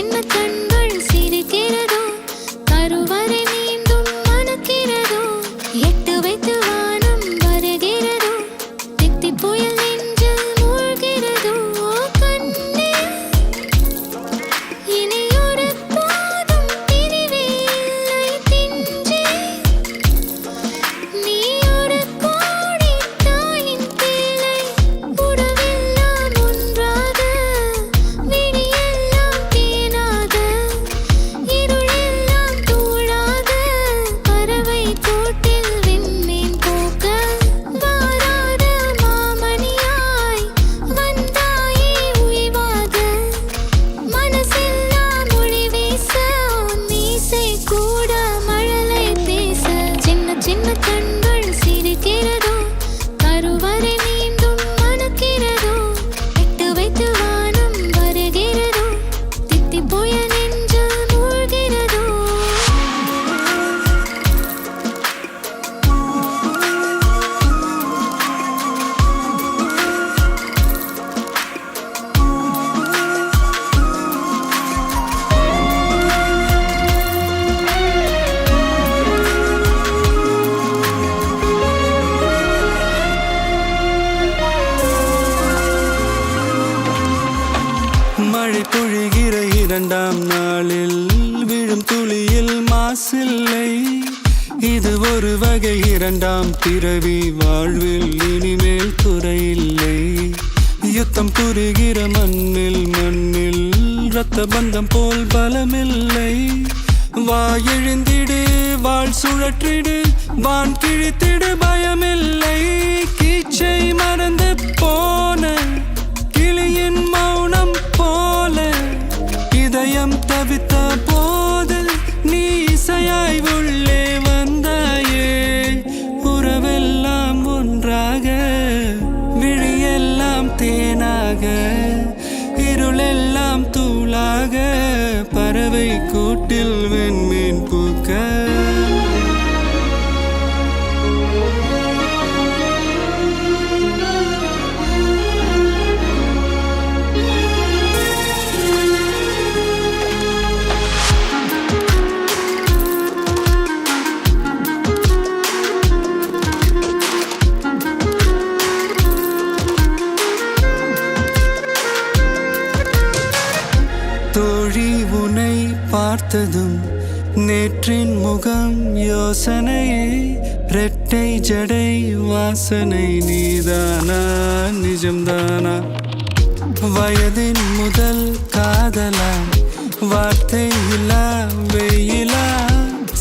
சின்ன கண்கள் சிரிக்கிறதோ கருவறை மீண்டும் மணக்கிறதோ எட்டு வைத்து வானம் வருகிறதோ தித்தி புயல் நெஞ்சில் மூழ்கிறதோ கண்ணே இனியொரு போதும் பிரிவே இல்லை திஞ்சே நீ ஒரு கோடி தாயின் பிள்ளை உறவெல்லாம் ஒன்றாக விழியெல்லாம் தேனாக இருளெல்லாம் தூளாக பறவை கூட்டில் விண்மீன் போக்க வாராத மாமணியாய் வந்தாயே உய்வாக மனசெல்லாம் மொழி வீச மீசை கூட மழலை பேச சின்ன சின்ன கண்கள் சிரிக்கிறதோ கருவறை மீண்டும் மணக்கிறதோ எட்டு வைத்து வானம் வருகிறதோ தித்தி புயல் நெஞ்சில் மூழ்கிறதோ மழை பொழிகிற இரண்டாம் நாளில் விழும் துளியில் மாசில்லை இது ஒரு வகை இரண்டாம் பிறவி வாழ்வில் இனிமேல் குறையில்லை யுத்தம் புரிகிற மண்ணில் இரத்த பந்தம் போல் பலமில்லை வா எழுந்திடு வாழ் சுழற்றிடு வான் கிழித்திடு பயமில்லை கீச்சை மறந்து போன கிளியின் மௌனம் போல இதயம் தவித்த போது நீ இசையாய் உள்ளே வந்தாயே உறவெல்லாம் ஒன்றாக விழியெல்லாம் தேனாக இருளெல்லாம் தூளாக பறவை கூட்டில் வெண்மீன் பூக்க தோழி உன்னை பார்த்ததும் நேற்றின் முகம் யோசனையே ரெட்டை ஜடை வாசனை நீதானா நிஜம்தானா வயதின் முதல் காதலா வார்த்தை இல்லா வெயிலா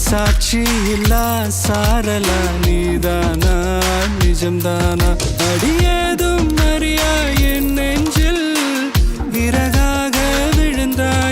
சாட்சி இல்லா சாரலா நீதானா நிஜம்தானா அடியேதும் அறியா என் நெஞ்சில் இறகாக விழுந்தாய்